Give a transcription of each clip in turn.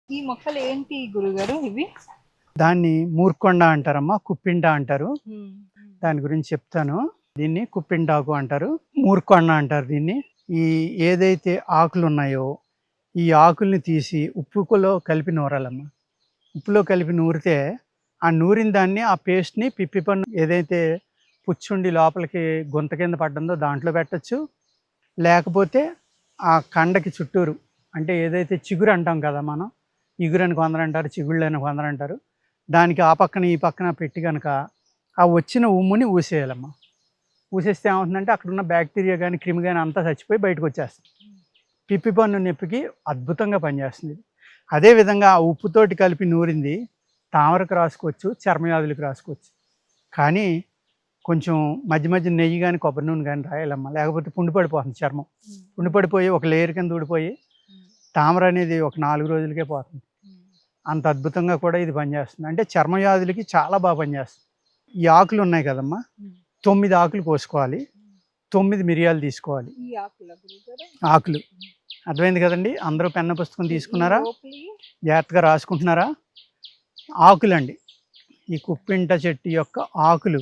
ఈ మొక్కలు ఏంటి గురుగారు ఇవి? దాన్ని మూర్కొండ అంటారమ్మా, కుప్పిండ అంటారు. హ్మ్. దాని గురించి చెప్తాను. దీన్ని కుప్పిండాకు అంటారు, మూర్కొండ అంటారు దీన్ని. ఈ ఏదైతే ఆకులు ఉన్నాయో ఈ ఆకుల్ని తీసి ఉప్పులో కలిపి నూరాలమ్మా. ఉప్పులో కలిపి నూరితే ఆ నూరిన దాన్ని, ఆ పేస్ట్ని పిప్పి పన్ను ఏదైతే పుచ్చుండి లోపలికి గుంత కింద పడ్డందో దాంట్లో పెట్టచ్చు. లేకపోతే ఆ కండకి చుట్టూరు, అంటే ఏదైతే చిగురు అంటాం కదా మనం, ఇగురు అని కొందరు అంటారు, చిగుళ్ళు అని కొందరు అంటారు, దానికి ఆ పక్కన ఈ పక్కన పెట్టి కనుక ఆ వచ్చిన ఉమ్ముని ఊసేయాలమ్మా. ఊసేస్తే ఏమవుతుందంటే అక్కడ ఉన్న బ్యాక్టీరియా కానీ క్రిమి కానీ అంతా చచ్చిపోయి బయటకు వచ్చేస్తుంది. పిప్పి పన్ను నొప్పికి అద్భుతంగా పనిచేస్తుంది. అదేవిధంగా ఆ ఉప్పుతోటి కలిపి నూరింది తామరకు రాసుకోవచ్చు, చర్మవ్యాధులకు రాసుకోవచ్చు. కానీ కొంచెం మధ్య మధ్య నెయ్యి కానీ కొబ్బరి నూనె కానీ రాయాలమ్మా, లేకపోతే పుండు పడిపోతుంది చర్మం. పుండు పడిపోయి ఒక లేయర్ కింద ఊడిపోయి తామర అనేది ఒక 4 రోజులకే పోతుంది. అంత అద్భుతంగా కూడా ఇది పనిచేస్తుంది. అంటే చర్మవ్యాధులకి చాలా బాగా పనిచేస్తుంది. ఈ ఆకులు ఉన్నాయి కదమ్మా, 9 ఆకులు కోసుకోవాలి, 9 మిరియాలు తీసుకోవాలి. ఆకులు అర్థమైంది కదండి? అందరూ పెన్ను పుస్తకం తీసుకున్నారా? జాగ్రత్తగా రాసుకుంటున్నారా? ఆకులండి, ఈ కుప్పింట చెట్టు యొక్క ఆకులు.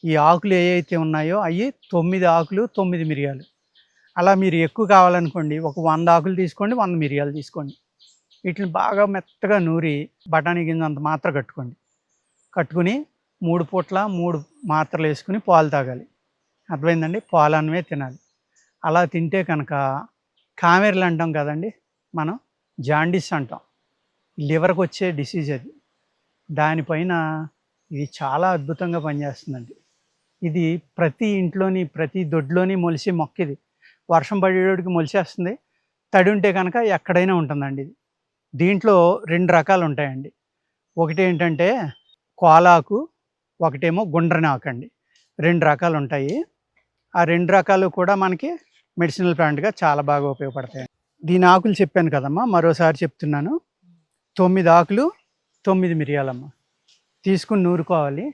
ఈ ఆకులు ఏవైతే ఉన్నాయో అవి 9 ఆకులు, 9 మిరియాలు. అలా మీరు ఎక్కువ కావాలనుకోండి ఒక 100 ఆకులు తీసుకోండి, 100 మిరియాలు తీసుకోండి. వీటిని బాగా మెత్తగా నూరి బఠానీ గింజ అంత మాత్ర కట్టుకుని 3 పూట్ల 3 మాత్రలు వేసుకుని పాలు తాగాలి. అర్థమైందండి? పాలన్నమే తినాలి. అలా తింటే కనుక కామెర్లు అంటాం కదండి మనం, జాండీస్ అంటాం, లివర్కి వచ్చే డిసీజ్ అది. దానిపైన ఇది చాలా అద్భుతంగా పనిచేస్తుందండి. ఇది ప్రతి ఇంట్లోని ప్రతి దొడ్లోని మొలిసే మొక్క. ఇది వర్షం పడేటికి మొలిసేస్తుంది, తడి ఉంటే కనుక ఎక్కడైనా ఉంటుందండి ఇది. దీంట్లో 2 రకాలు ఉంటాయండి. ఒకటి ఏంటంటే కోలాకు, ఒకటేమో గుండ్రని ఆకు అండి. 2 రకాలు ఉంటాయి. ఆ 2 రకాలు కూడా మనకి మెడిసినల్ ప్లాంట్గా చాలా బాగా ఉపయోగపడతాయి. దీని ఆకులు చెప్పాను కదమ్మా, మరోసారి చెప్తున్నాను. 9 ఆకులు, 9 మిరియాలమ్మ తీసుకుని నూరుకోవాలి.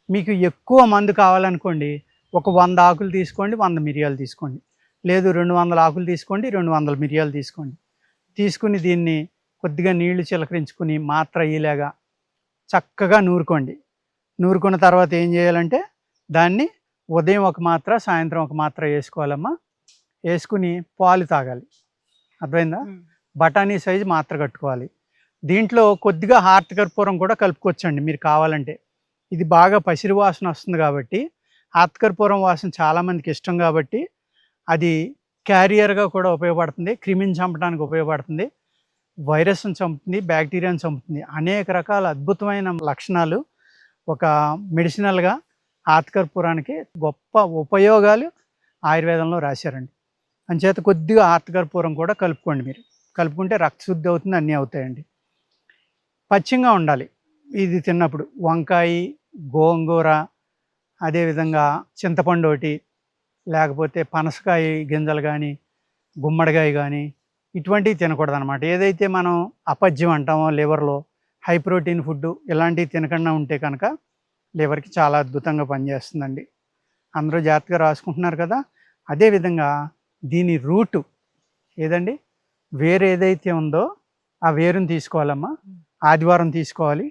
మీకు ఎక్కువ మందు కావాలనుకోండి ఒక 100 ఆకులు తీసుకోండి, 100 మిరియాలు తీసుకోండి. లేదు 200 ఆకులు తీసుకోండి, 200 మిరియాలు తీసుకోండి. తీసుకుని దీన్ని కొద్దిగా నీళ్లు చిలకరించుకుని మాత్ర అయ్యేలాగా చక్కగా నూరుకోండి. నూరుకున్న తర్వాత ఏం చేయాలంటే దాన్ని ఉదయం ఒక మాత్ర, సాయంత్రం ఒక మాత్ర వేసుకోవాలమ్మా. వేసుకుని పాలు తాగాలి. అర్థమైందా? బఠానీ సైజు మాత్ర కట్టుకోవాలి. దీంట్లో కొద్దిగా హార్ట్ కర్పూరం కూడా కలుపుకోవచ్చండి మీరు కావాలంటే. ఇది బాగా పసిరి వాసన వస్తుంది కాబట్టి, హార్ట్ కర్పూరం వాసన చాలామందికి ఇష్టం కాబట్టి అది క్యారియర్గా కూడా ఉపయోగపడుతుంది, క్రిమిని చంపడానికి ఉపయోగపడుతుంది, వైరస్ని చంపుతుంది, బ్యాక్టీరియాని చంపుతుంది. అనేక రకాల అద్భుతమైన లక్షణాలు ఒక మెడిసినల్గా హార్ట్ కర్పూరానికి గొప్ప ఉపయోగాలు ఆయుర్వేదంలో రాశారండి. అంచేత కొద్దిగా హార్ట్ కర్పూరం కూడా కలుపుకోండి. మీరు కలుపుకుంటే రక్తశుద్ధి అవుతుంది, అన్నీ అవుతాయండి. పచ్చిగా ఉండాలి ఇది తిన్నప్పుడు. వంకాయ, గోంగూర, అదేవిధంగా చింతపండు ఒకటి, లేకపోతే పనసకాయ గింజలు కానీ, గుమ్మడికాయ కానీ, ఇటువంటివి తినకూడదు అనమాట. ఏదైతే మనం అపజ్యం అంటామో లివర్లో, హై ప్రోటీన్ ఫుడ్ ఇలాంటివి తినకుండా ఉంటే కనుక లివర్కి చాలా అద్భుతంగా పనిచేస్తుందండి. అందరూ జాగ్రత్తగా రాసుకుంటున్నారు కదా? అదేవిధంగా దీని రూటు ఏదండి, వేరు ఏదైతే ఉందో ఆ వేరుని తీసుకోవాలమ్మా. ఆదివారం తీసుకోవాలి.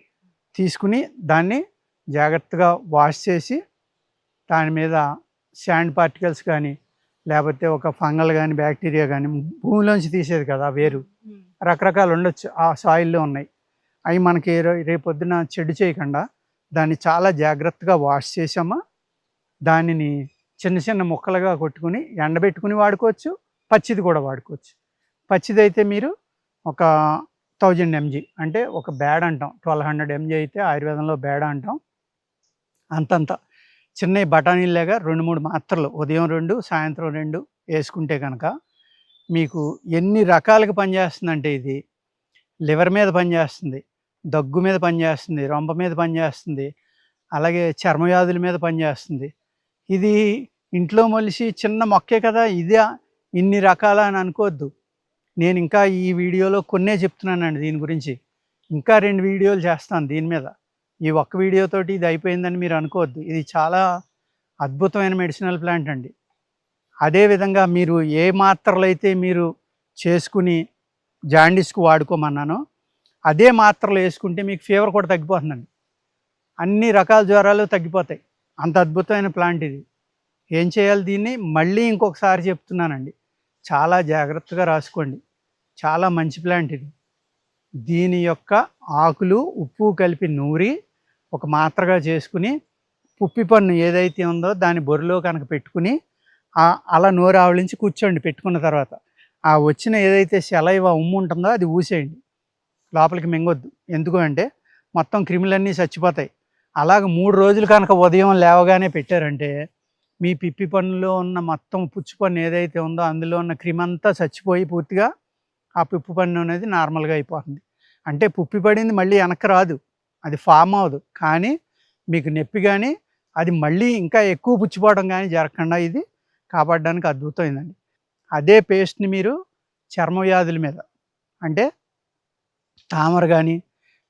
తీసుకుని దాన్ని జాగ్రత్తగా వాష్ చేసి దాని మీద శాండ్ పార్టికల్స్ కానీ, లేకపోతే ఒక ఫంగల్ కానీ, బ్యాక్టీరియా కానీ, భూమిలోంచి తీసేది కదా వేరు, రకరకాలు ఉండొచ్చు, ఆ సాయిల్లో ఉన్నాయి. అవి మనకి రేపొద్దున చెడు చేయకుండా దాన్ని చాలా జాగ్రత్తగా వాష్ చేసామా. దానిని చిన్న చిన్న ముక్కలుగా కొట్టుకుని ఎండబెట్టుకుని వాడుకోవచ్చు, పచ్చిది కూడా వాడుకోవచ్చు. పచ్చిది అయితే మీరు ఒక 1000 mg, అంటే ఒక బేడ అంటాం, 1200 mg అయితే ఆయుర్వేదంలో బేడ అంటాం. అంతంత చిన్న బఠానీలాగా 2-3 మాత్రలు ఉదయం 2, సాయంత్రం 2 వేసుకుంటే కనుక మీకు ఎన్ని రకాలుగా పనిచేస్తుందంటే ఇది లివర్ మీద పనిచేస్తుంది, దగ్గు మీద పనిచేస్తుంది, రొంప మీద పనిచేస్తుంది, అలాగే చర్మవ్యాధుల మీద పనిచేస్తుంది. ఇది ఇంట్లో మొలిసి చిన్న మొక్కే కదా, ఇదే ఇన్ని రకాల అని అనుకోవద్దు. నేను ఇంకా ఈ వీడియోలో కొన్నే చెప్తున్నానండి. దీని గురించి ఇంకా 2 వీడియోలు చేస్తాను దీని మీద. ఈ ఒక్క వీడియోతోటి ఇది అయిపోయిందని మీరు అనుకోవద్దు. ఇది చాలా అద్భుతమైన మెడిసినల్ ప్లాంట్ అండి. అదేవిధంగా మీరు ఏ మాత్రలు అయితే మీరు చేసుకుని జాండీస్కి వాడుకోమన్నానో అదే మాత్రలు వేసుకుంటే మీకు ఫీవర్ కూడా తగ్గిపోతుందండి. అన్ని రకాల జ్వరాలు తగ్గిపోతాయి. అంత అద్భుతమైన ప్లాంట్ ఇది. ఏం చేయాలి, దీన్ని మళ్ళీ ఇంకొకసారి చెప్తున్నానండి, చాలా జాగ్రత్తగా రాసుకోండి. చాలా మంచి ప్లాంట్ ఇది. దీని యొక్క ఆకులు ఉప్పు కలిపి నూరి ఒక మాత్రగా చేసుకుని పుప్పి పన్ను ఏదైతే ఉందో దాని బొరిలో కనుక పెట్టుకుని అలా నోరు ఆవలించి కూర్చోండి. పెట్టుకున్న తర్వాత ఆ వచ్చిన ఏదైతే సెలైవ ఉమ్ము ఉంటుందో అది ఊసేయండి, లోపలికి మింగొద్దు. ఎందుకు అంటే మొత్తం క్రిములన్నీ చచ్చిపోతాయి. అలాగ 3 రోజులు కనుక ఉదయం లేవగానే పెట్టారంటే మీ పిప్పి పన్నులో ఉన్న మొత్తం పుచ్చు పన్ను ఏదైతే ఉందో అందులో ఉన్న క్రిమి అంతా చచ్చిపోయి పూర్తిగా ఆ పిప్పి పన్ను అనేది నార్మల్గా అయిపోతుంది. అంటే పుప్పి పడింది మళ్ళీ వెనక్కి రాదు, అది ఫామ్ అవ్వదు. కానీ మీకు నొప్పి కానీ అది మళ్ళీ ఇంకా ఎక్కువ పుచ్చిపోవడం కానీ జరగకుండా ఇది కాపాడడానికి అద్భుతమైందండి. అదే పేస్ట్ని మీరు చర్మ వ్యాధుల మీద, అంటే తామర కానీ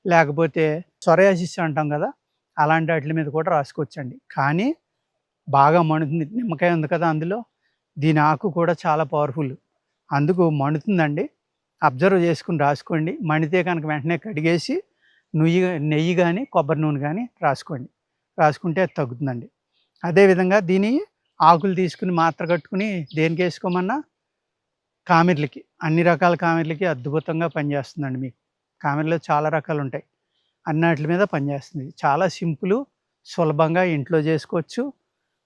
లేకపోతే సొరయాసిస్ అంటాం కదా, అలాంటి వాటి మీద కూడా రాసుకోవచ్చండి. కానీ బాగా మండుతుంది. నిమ్మకాయ ఉంది కదా అందులో, దీని ఆకు కూడా చాలా పవర్ఫుల్, అందుకు మండుతుందండి. అబ్జర్వ్ చేసుకుని రాసుకోండి. మండితే కనుక వెంటనే కడిగేసి నెయ్యి కానీ కొబ్బరి నూనె కానీ రాసుకుంటే అది తగ్గుతుందండి. అదేవిధంగా దీని ఆకులు తీసుకుని మాత్ర కట్టుకుని దేనికి వేసుకోమన్నా కామెర్లకి, అన్ని రకాల కామెర్లకి అద్భుతంగా పనిచేస్తుందండి. మీకు కామెర్లో చాలా రకాలు ఉంటాయి, అన్నిటి మీద పనిచేస్తుంది. చాలా సింపుల్, సులభంగా ఇంట్లో చేసుకోవచ్చు.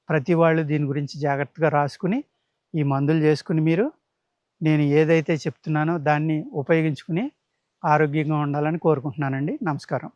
ప్రతి వాళ్ళు దీని గురించి జాగ్రత్తగా రాసుకుని ఈ మందులు చేసుకుని మీరు నేను ఏదైతే చెప్తున్నానో దాన్ని ఉపయోగించుకుని ఆరోగ్యంగా ఉండాలని కోరుకుంటున్నానండి. నమస్కారం.